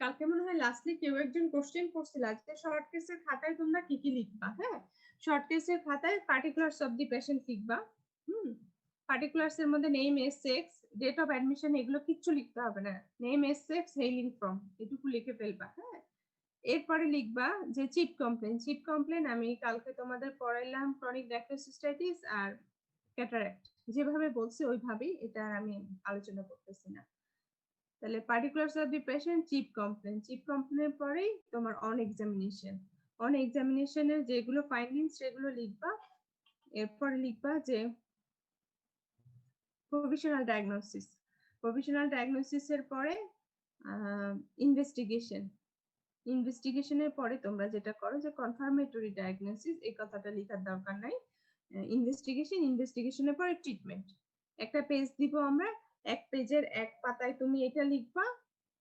কালকে মনে হয় লাস্টলি কেউ একজন কোশ্চেন করছিল আজকে শর্ট কেসের খাতায় তোমরা কি কি লিখবা। হ্যাঁ, শর্ট কেসের খাতায় পার্টিকুলারস অফ দি পেশেন্ট লিখবা। পার্টিকুলারস এর মধ্যে name, age, sex, date of admission এগুলো কিচ্ছু লিখতে হবে না। Name, age, sex, hailing from এটুকু লিখে ফেলবা। হ্যাঁ, এরপরে লিখবা যে চিপ কমপ্লেন। চিপ কমপ্লেন আমি কালকে তোমাদের পড়াইলাম ক্রনিক গ্যাস্ট্রোসিস্টাইটিস আর ক্যাটারাক্ট, যেভাবে বলছি ওইভাবেই, এটা আমি আলোচনা করতেছি না। তাহলে particulars of the patient, chief complaint. Chief কমপ্লেনের পরেই তোমার অন এক্সামিনেশন। অন এক্সামিনেশনের যেগুলো ফাইন্ডিংস সেগুলো লিখবা। এরপরে লিখবা যে প্রভিশনাল ডায়াগনোসিস। প্রভিশনাল ডায়াগনোসিস এর পরে ইনভেস্টিগেশন। ইনভেস্টিগেশনের পরে তোমরা যেটা করো যে কনফার্মেটরি ডায়াগনোসিস, এই কথাটা লেখার দরকার নাই। ইনভেস্টিগেশন, ইনভেস্টিগেশনের পরে ট্রিটমেন্ট। একটা পেজ দিব আমরা, এক পেজের এক পাতায় তুমি এটা লিখবা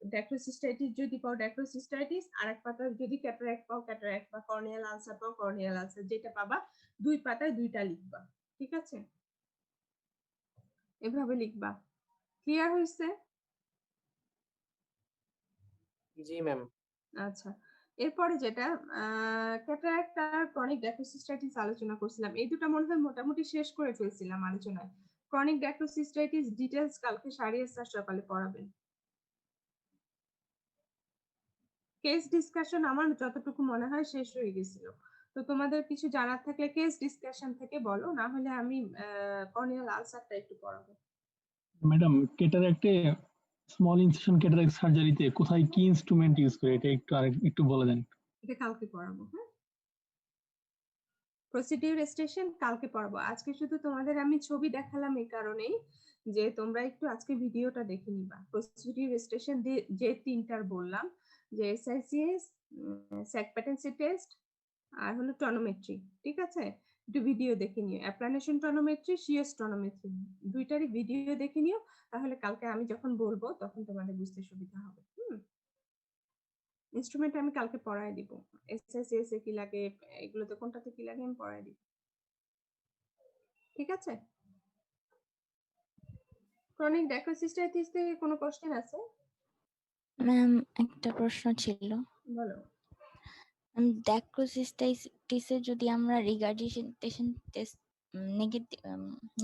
ড্যাক্রোসিস্টাইটিস যদি পাও ড্যাক্রোসিস্টাইটিস, আর এক পাতায় যদি ক্যাটারাক্ট পাও ক্যাটারাক্ট, বা কর্নিয়াল আলসার পাও কর্নিয়াল আলসার, যেটা পাবা দুই পাতায় দুইটা লিখবা। ঠিক আছে, এভাবে লিখবা। ক্লিয়ার হয়েছে? জি ম্যাম। আচ্ছা, এরপরে যেটা ক্যাটারাক্ট আর ক্রনিক গ্যাস্ট্রোসিস্টাইটিস আলোচনা করছিলাম, এই দুটো মনে হয় মোটামুটি শেষ করে ফেলছিলাম আলোচনায়। ক্রনিক গ্যাস্ট্রোসিস্টাইটিস ডিটেইলস কালকে 4:30 সকালে পড়াবেন। কেস ডিসকাশন আমার যতটুকু মনে হয় শেষ হয়ে গেছিল। তো তোমাদের কিছু জানার থাকলে কেস ডিসকাশন থেকে বলো, না হলে আমি কর্নিয়াল আলসারটা একটু পড়াবো। ম্যাডাম, ক্যাটারাক্টে স্মল ইনসিশন ক্যাটারাক্ট সার্জারিতে কোথায় কি ইনস্ট্রুমেন্ট ইউজ করে এটা একটু বলে দেন। এটা কালকে পড়াবো। হ্যাঁ, প্রসিডিউর স্টেশন কালকে পড়াবো। আজকে শুধু তোমাদের আমি ছবি দেখালাম এই কারণেই যে তোমরা একটু আজকে ভিডিওটা দেখে নিবা। প্রসিডিউর স্টেশন যে তিনটার বললাম, যে এসআইসিএস, স্যাক প্যাটেন্সি টেস্ট, আর হলো টনোমেট্রি। ঠিক আছে, একটু ভিডিও দেখে নিও। অ্যাপ্লানেশন টনোমেট্রি, সিএস টনোমেট্রি, দুইটারই ভিডিও দেখে নিও, তাহলে কালকে আমি যখন বলবো তখন তোমাদের বুঝতে সুবিধা হবে। ইনস্ট্রুমেন্ট আমি কালকে পড়ায় দিব। এসএসসিএস এ কি লাগে, এগুলোতে কোনটাতে কি লাগে আমি পড়ায় দিব। ঠিক আছে, ক্রনিক গ্যাস্ট্রোসিস্টাইটিস থেকে কোনো কোশ্চেন আছে? ম্যাম, একটা প্রশ্ন ছিল। বলো। গ্যাস্ট্রোসিস্টাইটিসে যদি আমরা রিগার্ডিটেশন টেস্ট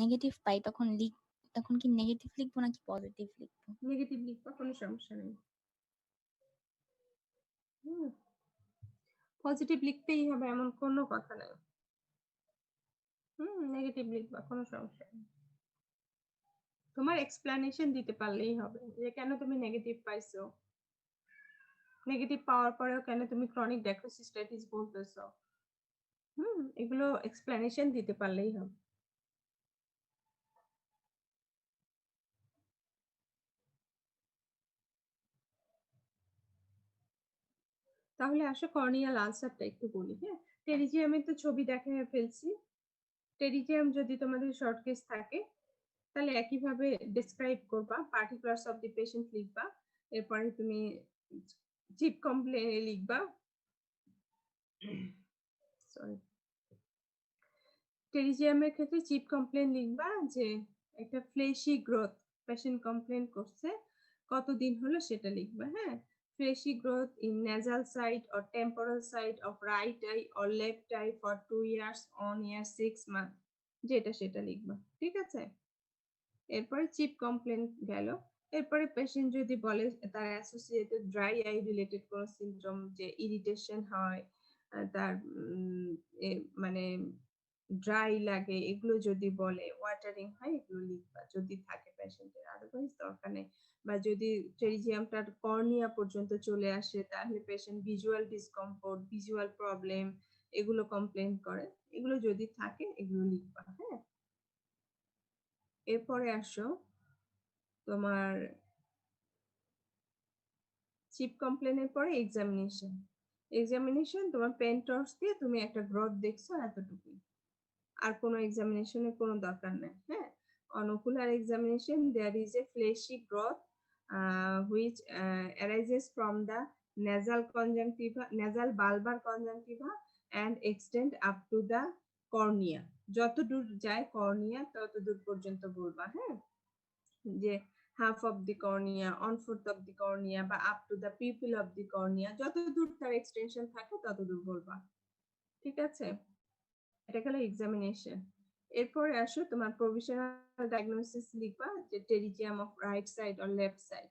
নেগেটিভ পাই, তখন কি নেগেটিভ লিখবো নাকি পজিটিভ লিখবো? নেগেটিভ লিখবা, কোনো সমস্যা নেই। পজিটিভ লিখতেই হবে এমন কোনো কথা নাই। নেগেটিভ লিখবা, কোনো সমস্যা নেই। তোমার এক্সপ্লেনেশন দিতে পারলেই হবে যে কেন তুমি নেগেটিভ পাইছো, নেগেটিভ পাওয়ার পরেও কেন তুমি ক্রনিক গ্যাস্ট্রোসিস্টাইটিস বলতেছো। এগুলো এক্সপ্লেনেশন দিতে পারলেই হবে। তাহলে আসো কর্নিয়াল আলসারটা একটু বলি। হ্যাঁ, টেরিজিয়ামের তো ছবি দেখা ফেলছি। টেরিজিয়াম যদি তোমাদের শর্ট কেস থাকে তাহলে একইভাবে ডেসক্রাইব করবা, পার্টিকুলারস অফ দি পেশেন্ট লিখবা, এরপরে তুমি চিপ কমপ্লেন লিখবা। সরি, টেরিজিয়ামের ক্ষেত্রে চিপ কমপ্লেন লিখবা যে একটা ফ্লেশি গ্রোথ পেশেন্ট কমপ্লেন করছে, কতদিন হলো সেটা লিখবা। হ্যাঁ, fleshy growth in nasal side or temporal side of right eye or left eye for 2 years, 1 year, 6 months, যেটা সেটা লিখবা। ঠিক আছে, এরপরে চিপ কমপ্লেন গেল। এরপরে পেশেন্ট যদি বলে তার অ্যাসোসিয়েটেড ড্রাই আই রিলেটেড কোন সিম্পটম, যে ইরিটেশন হয়, তার মানে ড্রাই লাগে, এগুলো যদি বলে, ওয়াটারিং হয়, এগুলো লিখবা যদি থাকে পেশেন্টের, আদারওয়াইজ দরকার নেই। বা যদি টেরিজিয়ামটার কর্নিয়া পর্যন্ত চলে আসে তাহলে patient visual discomfort, visual problem এগুলো কমপ্লেন করে, এগুলো যদি থাকে এগুলো লিখবা। হ্যাঁ, এরপরে আসো তোমার চিপ কমপ্লেনের পরে এক্সামিনেশন। এক্সামিনেশন তোমার পেন টর্চ দিয়ে তুমি একটা গ্রোথ দেখছো এতটুকু, আর কোনো এক্সামিনেশনের কোনো দরকার নেই। হ্যাঁ, on ocular examination there is a fleshy growth which arises from the nasal conjunctiva, nasal bulbar conjunctiva and extend up to the cornea, যতদূর যায় কর্নিয়া ততদূর পর্যন্ত বলবা। হ্যাঁ, যে half of the cornea, one fourth of the cornea বা up to the pupil of the cornea, যতদূর তার extension থাকে ততদূর বলবা। ঠিক আছে, এটা গেল এক্সামিনেশন। এরপরে আসো তোমার প্রভিশনাল ডায়াগনোসিস লিখবা, যে pterygium of right side or left side.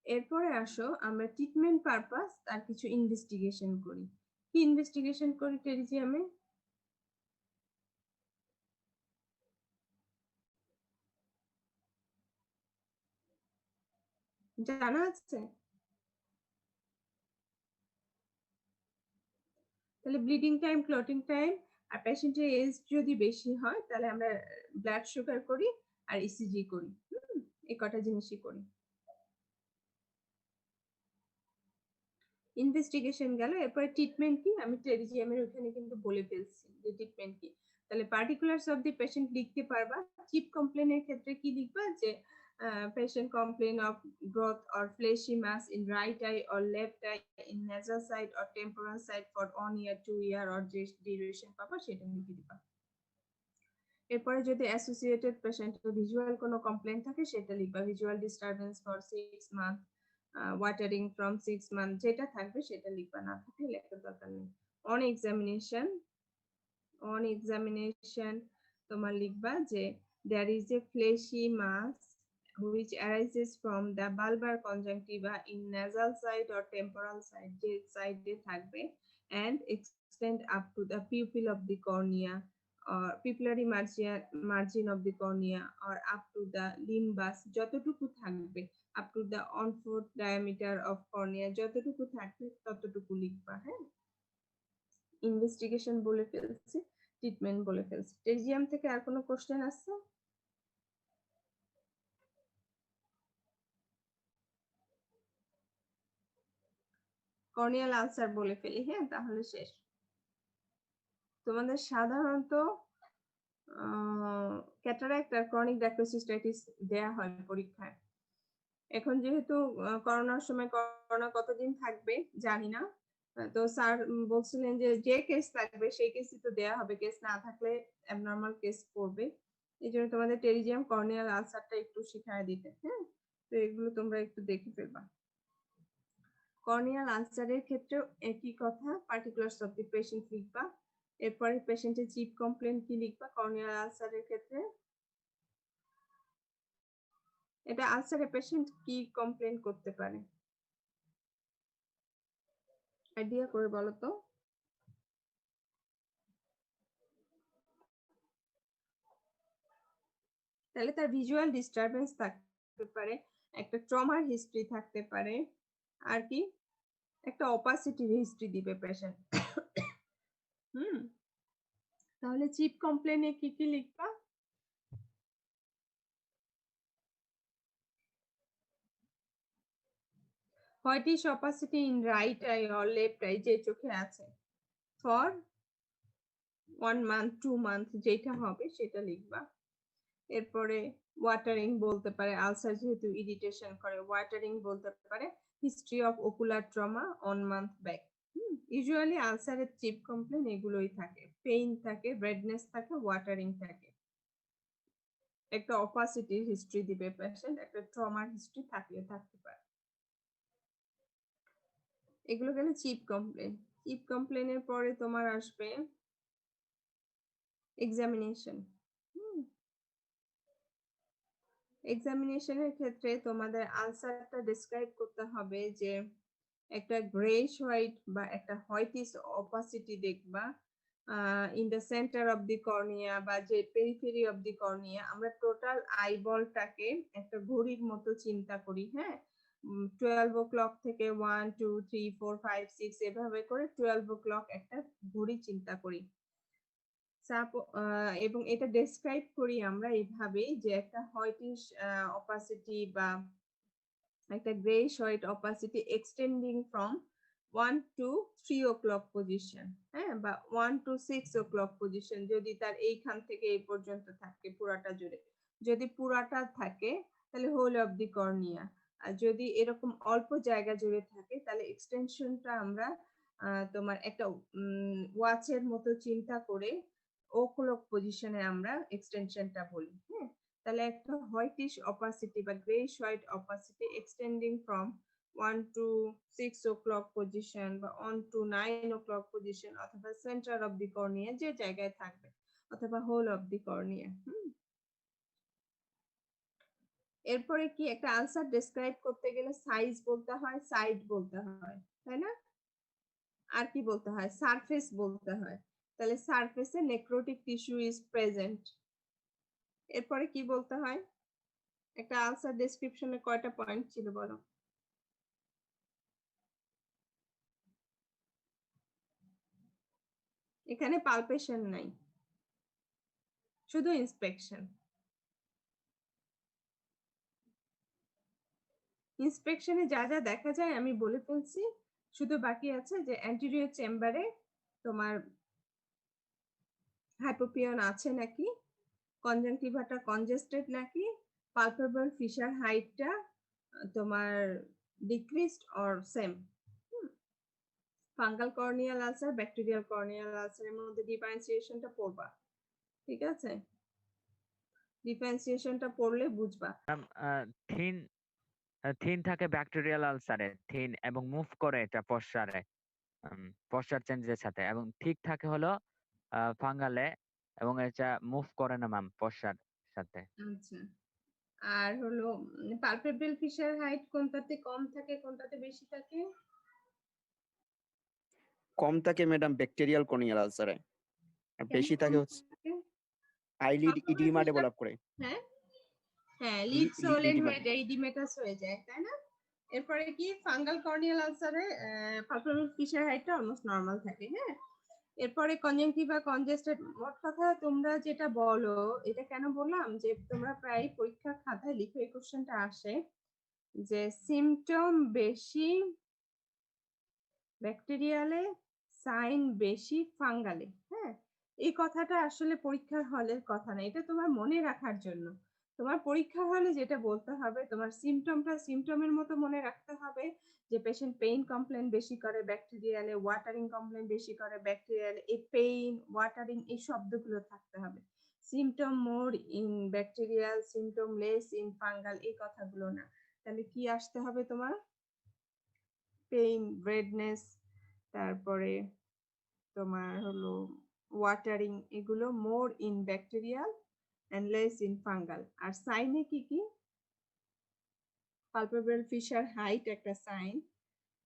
এরপরে আসো আমরা ট্রিটমেন্ট পারপাস তার কিছু ইনভেস্টিগেশন করি। কি ইনভেস্টিগেশন করি টেরিজিয়ামে? জানা আছে? তাহলে ব্লিডিং টাইম, ক্লটিং টাইম, আর পেশেন্টের এজ যদি বেশি হয় তাহলে আমরা ব্লাড সুগার করি আর ইসিজি করি। এই কটা জিনিসই করি। ইনভেস্টিগেশন গেল, এরপরে ট্রিটমেন্ট কি? আমি টেরিজিয়ামের ওখানে কিন্তু বলে ফেলছি যে ট্রিটমেন্ট কি। তাহলে পার্টিকুলারস অফ দি পেশেন্ট লিখতে পারবা। চিপ কমপ্লেনের ক্ষেত্রে কি লিখবা? যে patient complain of growth or fleshy mass in right eye or left eye, in nasal side or temporal side for 1 year, 2 year or যে ডিউরেশন পাবা সেটা লিখে দিবা। এরপরে যদি অ্যাসোসিয়েটেড পেশেন্টের ভিজুয়াল কোনো কমপ্লেন থাকে সেটা লিখবা। Visual disturbance for 6 month, watering from 6 month, যেটা থাকবে সেটা লিখবা, না থাকলে লেখার দরকার নেই। অন এক্সামিনেশন তোমার লিখবা যে there is a fleshy mass which arises from the bulbar conjunctiva in nasal side or temporal side, যে সাইডে থাকবে, and extend up to the pupil of the cornea or pupillary margin of the cornea or up to the limbus, যতটুকু থাকবে, up to the on-foot diameter of cornea, যতটুকু থাকবে ততটুকু লিখবা। হ্যাঁ, ইনভেস্টিগেশন বলে ফেলছি, ট্রিটমেন্ট বলে ফেলছি। টেরিজিয়াম থেকে আর কোনো কোশ্চেন আছে? কর্নিয়াল আলসার বলে ফেলি। হ্যাঁ, তাহলে শেষ। তোমাদের সাধারণত ক্যাটারাক্ট আর ক্রনিক ডায়াক্রোসিস্টাইটিস দেয়া হয় পরীক্ষায়। এখন যেহেতু করোনার সময় করোনা কতদিন থাকবে জানি না, তো স্যার বলছিলেন যে যে কেস থাকবে সেই কেসই তো দেয়া হবে, কেস না থাকলে অ্যাবনর্মাল কেস পড়বে। এই জন্য তোমাদের টেরিজিয়াম কর্নিয়াল আলসারটা একটু শিখায় দিতে। হ্যাঁ, তো এগুলো তোমরা একটু দেখে ফেলবা। কর্নিয়াল আলসারের ক্ষেত্রেও একই কথা, পার্টিকুলারস অফ দি পেশেন্ট লিখবা। এরপরে পেশেন্টের চিপ কমপ্লেন কি লিখবা কর্নিয়াল আলসারের ক্ষেত্রে? এটা আলসারে পেশেন্ট কি কমপ্লেন করতে পারে আইডিয়া করে বলো তো। তাহলে তার ভিজুয়াল ডিস্টারবেন্স থাকতে পারে, একটা ট্রমার হিস্ট্রি থাকতে পারে, আর কি একটা অপাসিটি হিস্ট্রি দিবে পেশেন্ট। তাহলে চিপ কমপ্লেনে কি কি লিখবা? Whitish opacity in right I or left I, যে চোখে আছে, ফর 1 মান্থ 2 মান্থ, যেটা হবে সেটা লিখবা। এরপরে ওয়াটারিং বলতে পারে, আলসার যেহেতু ইরিটেশন করে, ওয়াটারিং বলতে পারে, history of ocular trauma 1 month back. Usually আলসারের চিপ কমপ্লেন এগুলোই থাকে, পেইন থাকে, রেডনেস থাকে, ওয়াটারিং থাকে, একটা অপাসিটির হিস্ট্রি দিবে পেশেন্ট, একটা ট্রমার হিস্ট্রি থাকলে থাকতে পারে। এগুলো গেলে চিপ কমপ্লেন। চিপ কমপ্লেনের পরে তোমার আসবে এক্সামিনেশন। এক্সামিনেশনের ক্ষেত্রে তোমাদের আনসারটা ডেসক্রাইব করতে হবে, যে একটা গ্রেইশ হোয়াইট বা একটা হোয়াইটিশ অপাসিটি দেখবা in the centre of the cornea বা যে পেরিফেরি অফ দি কর্নিয়া। আমরা টোটাল আইবলটাকে একটা ঘড়ির মতো চিন্তা করি। হ্যাঁ, 12 o'clock থেকে 1 2 3 4 5 6 এভাবে করে 12 o'clock একটা ঘড়ি চিন্তা করি। এবং এটা ডেসক্রাইব করি আমরা এইভাবে, যে একটা হোয়াইটিশ অপাসিটি বা একটা greyish white opacity extending from 1 to 3 o'clock position, হ্যাঁ, বা 1 to 6 o'clock পজিশন, যদি তার এইখান থেকে এই পর্যন্ত থাকে পুরাটা জুড়ে। যদি পুরাটা থাকে তাহলে হোল অফ দি কর্নিয়া, আর যদি এরকম অল্প জায়গা জুড়ে থাকে তাহলে এক্সটেনশনটা আমরা তোমার একটা ওয়াচের মতো চিন্তা করে ও ক্লক পজিশনে আমরা এক্সটেনশনটা বলি। হ্যাঁ, তাহলে একটা হোয়াইটিশ অপাসিটি বা greyish white opacity extending from 1 to 6 o'clock position বা অন টু 9 o'clock পজিশন অথবা সেন্টার অফ দি কর্নিয়া যে জায়গায় থাকবে অথবা হোল অফ দি কর্নিয়া। এরপরে কি একটা আনসার ডেসক্রাইব করতে গেলে সাইজ বলতে হয়, সাইড বলতে হয়, তাই না? আর কি বলতে হয়? সারফেস বলতে হয়। তাহলে সারফেসে নেক্রোটিক টিস্যু ইজ প্রেজেন্ট। এরপরে কি বলতে হয়? একটা আনসার ডেসক্রিপশনে কয়টা পয়েন্ট ছিল বলো? এখানে পালপেশন নাই, শুধু ইন্সপেকশন। ইন্সপেকশনে যা যা দেখা যায় আমি বলে ফেলছি, শুধু বাকি আছে যে অ্যান্টেরিয়র চেম্বারে তোমার হাইপোপিয়ন আছে নাকি, কনজাংটিভাটা কনজেস্টেড নাকি, পালপেবল ফিশার হাইটটা তোমার decreased or same. Fungal corneal ulcer, bacterial corneal আলসারের মধ্যে ডিফারেন্সিয়েশনটা পড়বা, ঠিক আছে? ডিফারেন্সিয়েশনটা পড়লে বুঝবা। থিন থিন থাকে ব্যাকটেরিয়াল আলসারে, থিন এবং মুভ করে এটা পশ্চারে, পশ্চার চেঞ্জের সাথে, এবং ঠিক থাকে হলো ফাঙ্গালে এবং এটা মুভ করে না ম্যাম পশ্চার সাথে। আচ্ছা, আর হলো পালপেবল ফিশার হাইট কোনটাতে কম থাকে কোনটাতে বেশি থাকে? কম থাকে ম্যাডাম ব্যাকটেরিয়াল কর্নিয়াল আলসারে, আর কেন বেশি কম থাকে হচ্ছে থাকে? Eyelid Palpebral oedema fissure- develop করে। হ্যাঁ হ্যাঁ, লিড Lead সোলেন edema। হয়ে যায়, ইডিমেটাস হয়ে যায়, তাই না? এরপরে কি ফাঙ্গাল কর্নিয়াল আলসারে পালপেবল ফিশার হাইটটা অলমোস্ট নরমাল থাকে। হ্যাঁ, এরপরে কনজাংটিভা কনজেস্টেড। মোট কথা তোমরা যেটা বলো, এটা কেন বললাম যে তোমরা প্রায় পরীক্ষার খাতায় লিখো, এই কোশ্চেনটা আসে যে সিমটম বেশি ব্যাকটেরিয়ালে, সাইন বেশি ফাঙ্গালে। হ্যাঁ, এই কথাটা আসলে পরীক্ষার হলের কথা না, এটা তোমার মনে রাখার জন্য। তোমার পরীক্ষার হলে যেটা বলতে হবে, তোমার সিমটমটা সিমটমের মতো মনে রাখতে হবে যে পেশেন্ট পেইন কমপ্লেন বেশি করে ব্যাকটেরিয়ালে, ওয়াটারিং কমপ্লেন বেশি করে ব্যাকটেরিয়ালে। এই পেইন, ওয়াটারিং এই শব্দগুলো থাকতে হবে। Symptom more in bacterial, symptom less in fungal, এই কথাগুলো না। তাহলে কি আসতে হবে তোমার? পেইন, রেডনেস, তারপরে তোমার হলো ওয়াটারিং, এগুলো more in bacterial and less in fungal. আর সাইনে কি কি? পালপেবল ফিশার হাইট একটা সাইন,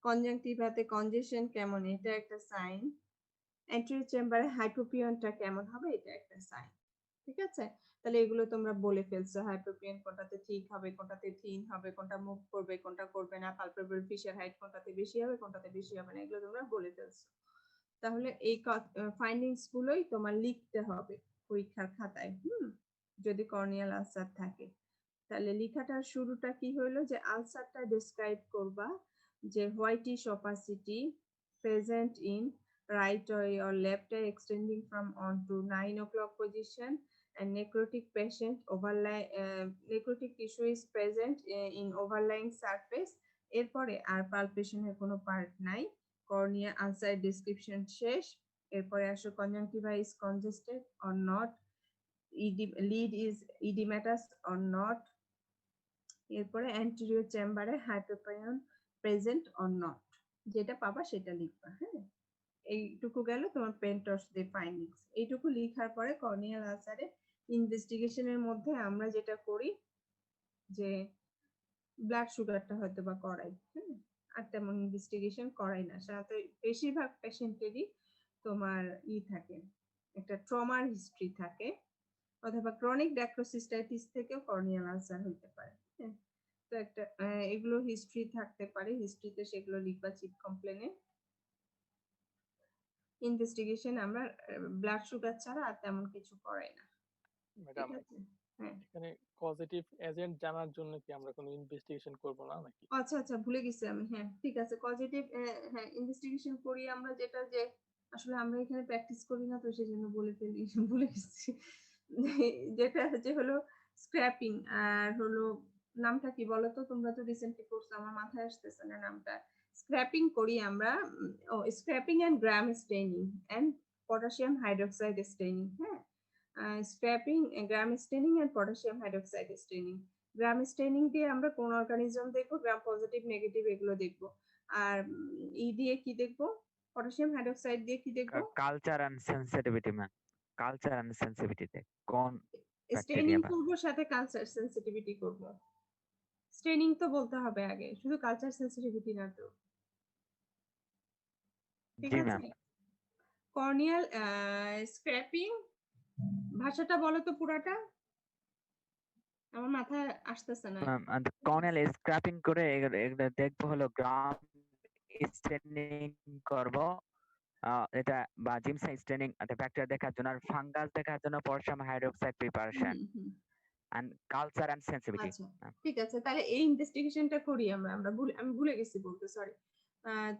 কনজাংটিভাতে কনজেশন কেমন এটা একটা সাইন, অ্যান্টেরিয়র চেম্বারে হাইপোপিয়নটা কেমন হবে এটা একটা সাইন। ঠিক আছে? তাহলে এগুলো তোমরা বলে ফেলছো, হাইপোপিয়ন কোনটাতে ঠিক হবে, কোনটাতে থিন হবে, কোনটা মুভ করবে, কোনটা করবে না, পালপেবল ফিশার হাইট কোনটাতে বেশি হবে, কোনটাতে বেশি হবে না, এগুলো তোমরা বলে ফেলছো। তাহলে এই ফাইন্ডিংস গুলোই তোমার লিখতে হবে পরীক্ষার খাতায়। যদি কর্নিয়াল আলসার থাকে, তাহলে লেখাটার শুরুটা কি হলো যে আলসারটা ডেসক্রাইব করবা, যে whitish opacity present in right eye or left eye extending from on to 9 o'clock position, and necrotic patient necrotic tissue is present in overlying surface। এরপরে আর পালপেশনের কোনো পার্ট নাই, কর্নিয়া আলসার ডেসক্রিপশন শেষ। এরপরে আসো conjunctiva is congested or not, lead is edematous or not, এরপরে anterior চেম্বারে হাইপোপিয়ন present or not, যেটা পাবা সেটা লিখবা। হ্যাঁ, এইটুকু গেল তোমার পেন্টসদের ফাইন্ডিংস। এইটুকু লেখার পরে কর্নিয়াল আলসারে ইনভেস্টিগেশনের মধ্যে আমরা যেটা করি যে ব্লাড সুগারটা হয়তো বা করাই। হ্যাঁ, আর তেমন ইনভেস্টিগেশন করাই না, সাধারণত বেশিরভাগ পেশেন্টেরই তোমার থাকে, একটা ট্রমার হিস্ট্রি থাকে, অথবা ক্রনিক ড্যাক্রোসিস্টাইটিস থেকেও কর্নিয়াল আলসার হতে পারে। হ্যাঁ, তো একটা এগুলো হিস্ট্রি থাকতে পারে, হিস্ট্রিতে সেগুলো লিখবা চিপ কমপ্লেনে। ইনভেস্টিগেশন আমরা ব্লাড সুগার ছাড়া আর তেমন কিছু করাই না। ম্যাডাম, ঠিক আছে? হ্যাঁ, এখানে পজিটিভ এজেন্ট জানার জন্য কি আমরা কোনো ইনভেস্টিগেশন করব না নাকি? আচ্ছা আচ্ছা, ভুলে গেছি আমি। হ্যাঁ ঠিক আছে, পজিটিভ হ্যাঁ ইনভেস্টিগেশন করি আমরা, যেটা যে আসলে আমরা এখানে প্র্যাকটিস করি না তো সেজন্য বলে ফেলি, ভুলে গেছি। যেটা যে হলো স্ক্র্যাপিং, আর হলো নামটা কি বলো তো, তোমরা তো রিসেন্টলি করছো, আমার মাথায় আসতেছে না নামটা। স্ক্র্যাপিং করি আমরা, scraping and gram staining and potassium hydroxide staining. হ্যাঁ, scraping, gram staining and potassium hydroxide staining. Gram staining দিয়ে আমরা কোন অর্গানিজম দেখবো, গ্রাম পজিটিভ নেগেটিভ এগুলো দেখবো। আর দিয়ে কি দেখবো, পটাশিয়াম হাইড্রোক্সাইড দিয়ে কি দেখবো, culture and sensitivity ma'am, culture and sensitivity কোন স্টেনিং ব্যাকটেরিয়া বা করবো সাথে কালচার সেন্সিটিভিটি করবো। স্টেনিং তো বলতে হবে আগে, শুধু কালচার সেন্সিটিভিটি না তো। ঠিক জি আছে, ম্যাম। কর্নিয়াল স্ক্র্যাপিং, ভাষাটা বলো তো পুরাটা, আমার মাথায় আসতেছে না। কর্নেল স্ক্র্যাপিং করে এগুলো দেখবো হলো গ্রাম স্টেনিং করব, এটা বা জিমসা স্টেনিং ব্যাকটেরিয়া দেখার জন্য, আর ফাঙ্গাস দেখার জন্য potassium hydroxide preparation hmm. And culture and sensitivity. আচ্ছা, ঠিক আছে, তাহলে এই ইনভেস্টিগেশনটা করি আমি ভুলে গেছি বলতে, সরি।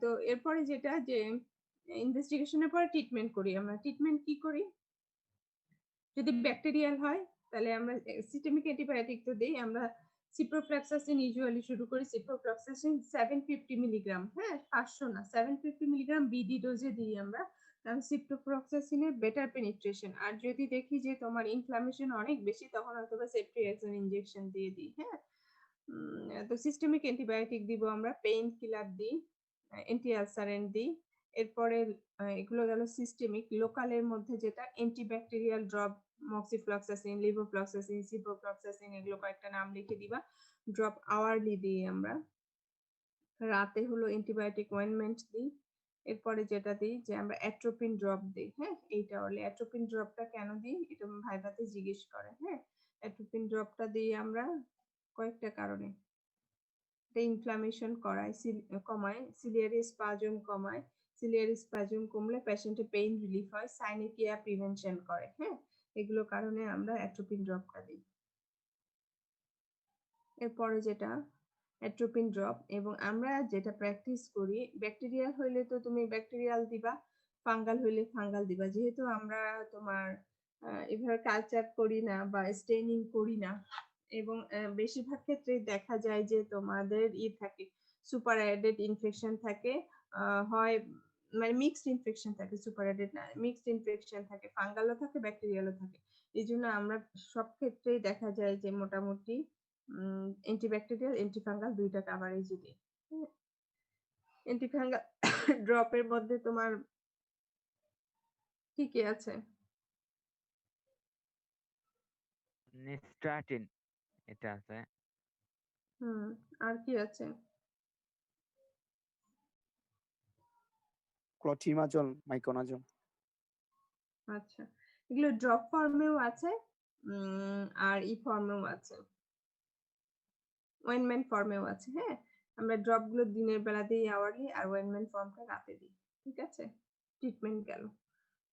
তো এরপরে যেটা যে ইনভেস্টিগেশনের পরে ট্রিটমেন্ট করি আমরা। ট্রিটমেন্ট কি করি, যদি ব্যাকটেরিয়াল হয় তাহলে আমরা সিস্টেমিক অ্যান্টিবায়োটিক তো দেই আমরা। সিপ্রোফ্লক্সাসিন ইউজুয়ালি শুরু করি, সিপ্রোফ্লক্সাসিন 750 মিলিগ্রাম, হ্যাঁ 500 না, 750 মিলিগ্রাম বিডি ডোজে দিই আমরা, কারণ সিপ্রোফ্লক্সাসিনের বেটার পেনিট্রেশন। আর যদি দেখি যে তোমার ইনফ্লামেশন অনেক বেশি, তখন হয়তো বা সেফট্রিয়াক্সিন ইনজেকশন দিয়ে দিই, হ্যাঁ। তো সিস্টেমিক অ্যান্টিবায়োটিক দিব আমরা, পেইন কিলার দিই, অ্যান্টি আলসারেন্ট দিই। এরপরে এগুলো গেল সিস্টেমিক। লোকালের মধ্যে যেটা antibacterial drop, moxifloxacin, levofloxacin, ciprofloxacin, এগুলো কয়েকটা নাম লিখে দিবা। ড্রপ আওয়ারলি দিই আমরা। রাতে হলো অ্যান্টিবায়োটিক অয়েনমেন্ট দিই। এরপরে যেটা দিই যে আমরা অ্যাট্রোপিন ড্রপ দিই, হ্যাঁ। এইটা হলে অ্যাট্রোপিন ড্রপটা কেন দিই এটা ভাইভাতে জিজ্ঞেস করে, হ্যাঁ। অ্যাট্রোপিন ড্রপটা দিই আমরা কয়েকটা কারণে। ইনফ্লামেশন কমায়, সিলিয়ারি স্পাজম কমায়, সিলিয়ারি স্পাজম কমলে পেশেন্টের পেইন রিলিফ হয়, সাইনিকিয়া প্রিভেনশন করে, হ্যাঁ। এগুলো কারণে আমরা অ্যাট্রোপিন ড্রপটা দিই। এরপরে যেটা অ্যাট্রোপিন ড্রপ, এবং আমরা যেটা প্র্যাকটিস করি, ব্যাকটেরিয়াল হইলে তো তুমি ব্যাকটেরিয়াল দিবা, ফাঙ্গাল হইলে ফাঙ্গাল দিবা। যেহেতু আমরা তোমার এভাবে কালচার করি না বা স্টেনিং করি না, এবং বেশিরভাগ ক্ষেত্রে দেখা যায় যে তোমাদের থাকে, সুপার অ্যাডেড ইনফেকশন থাকে, হয় মানে মিক্সড ইনফেকশন থাকে, সুপার অ্যাডেড না, মিক্সড ইনফেকশন থাকে, ফাঙ্গালও থাকে ব্যাকটেরিয়ালও থাকে। এই জন্য আমরা সব ক্ষেত্রেই দেখা যায় যে মোটামুটি অ্যান্টিব্যাকটেরিয়াল অ্যান্টিফাঙ্গাল দুইটা কাভারেজই দিই। অ্যান্টিফাঙ্গাল ড্রপের মধ্যে তোমার কি কি আছে? নিস্ট্রাটিন এটা আছে। আর কি আছে? ক্লোথিমাজল, মাইকোনাজল। আচ্ছা, এগুলো ড্রপ ফর্মেও আছে, আর ফর্মেও আছে, ওয়েনমেন্ট ফর্মেও আছে, হ্যাঁ। আমরা ড্রপ গুলো দিনের বেলা দিই আওয়ারলি, আর ওয়েনমেন্ট ফর্মটা রাতে দিই, ঠিক আছে। ট্রিটমেন্ট গেল।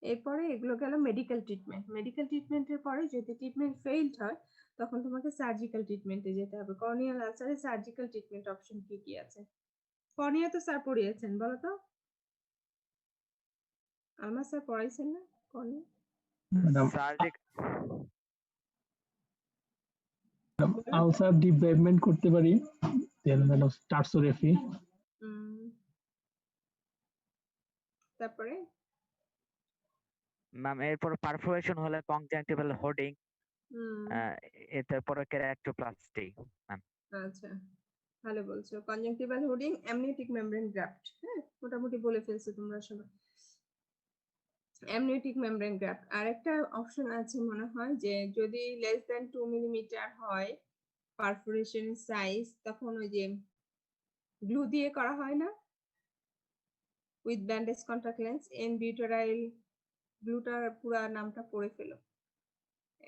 এরপরে এগুলো গেল মেডিকেল ট্রিটমেন্ট। মেডিকেল ট্রিটমেন্টের পরে যদি ট্রিটমেন্ট ফেইলড হয়, তখন তোমাকে সার্জিক্যাল ট্রিটমেন্টে যেতে হবে। কর্নিয়াল আলসারে সার্জিক্যাল ট্রিটমেন্ট অপশন কি কি আছে? কর্নিয়া তো স্যার পড়িয়েছেন, বলো তো। আলমা স্যার পড়াইছেন না কর্নিয়া? ম্যাডাম সার্জিক আলসার ডিব্রাইভমেন্ট করতে পারি, দেন ম্যাডাম টার্সোরেফি, তারপরে ম্যাম এরপর পারফোরেশন হলে কনজাংটিভাল হোর্ডিং, এরপরে কেরাটোপ্লাস্টি ম্যাম। আচ্ছা, ভালো বলছো। Conjunctival hoarding, amniotic membrane graft, হ্যাঁ মোটামুটি বলে ফেলছো তোমরা সবাই। Amniotic membrane graft. আরেকটা অপশন আছে মনে হয়, যে যদি লেস দ্যান 2 মিলিমিটার হয় পারফোরেশন সাইজ, তখন ওই যে গ্লু দিয়ে করা হয় না, উইথ ব্যান্ডেজ কন্টাক্ট লেন্স, এনবিউটারাইল, গ্লুটার পুরা নামটা পড়ে ফেলো।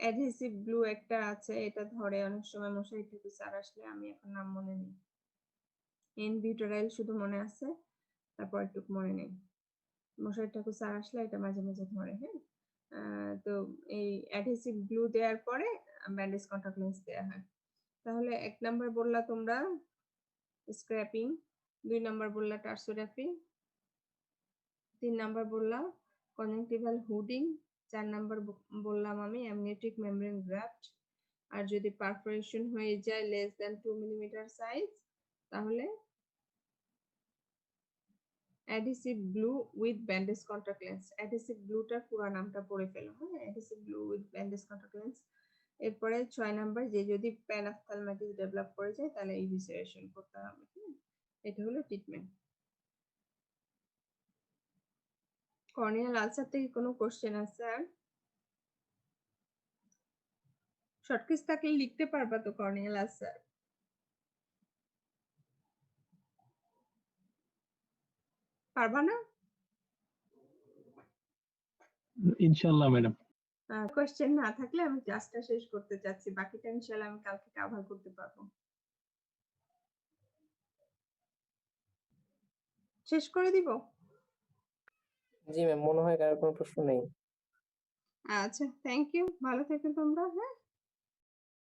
অ্যাডহেসিভ গ্লু একটা আছে, এটা ধরে অনেক সময় মশারি থেকে স্যার আসলে, আমি এখন নাম মনে নেই। এনবিউটারাইল শুধু মনে আছে, তারপর একটু মনে নেই। মশারি ঠাকুর স্যার আসলে এটা মাঝে মাঝে ধরে, হ্যাঁ। তো এই অ্যাডহেসিভ গ্লু দেওয়ার পরে ব্যান্ডেজ কন্টাক্ট লেন্স দেওয়া হয়। তাহলে 1 নাম্বার বললা তোমরা স্ক্র্যাপিং, 2 নাম্বার বললা টার্সোগ্রাফি, 3 নাম্বার বললাম কনজাংটিভাল হুডিং, 4 নাম্বার বললাম আমি অ্যামনিওটিক মেমব্রেন গ্রাফট। আর যদি পারফোরেশন হয়ে যায় লেস দ্যান 2 মিলিমিটার সাইজ, তাহলে adhesive glue with bandage contact lens. Adhesive গ্লুটার পুরো নামটা পড়ে ফেলো, হ্যাঁ, adhesive glue with bandage contact lens. এরপরে 6 নাম্বার, যে যদি প্যানঅফথ্যালমাইটিস ডেভেলপ করে যায় তাহলে ইভিসেরেশন করতে হবে, হ্যাঁ, এটা হলো ট্রিটমেন্ট। কর্নিয়াল আলসার থেকে কোনো কোশ্চেন আছে আর? শর্টকিস থাকলে লিখতে পারবা তো কর্নিয়াল আলসার? পারবা না? ইনশাআল্লাহ ম্যাডাম। কোশ্চেন না থাকলে আমি ক্লাসটা শেষ করতে চাচ্ছি, বাকিটা ইনশাআল্লাহ আমি কালকে কভার করতে পারবো। শেষ করে দিব? জি ম্যাম, মনে হয় কারো কোনো প্রশ্ন নেই। আচ্ছা, থ্যাংক ইউ, ভালো থেকো তোমরা, হ্যাঁ।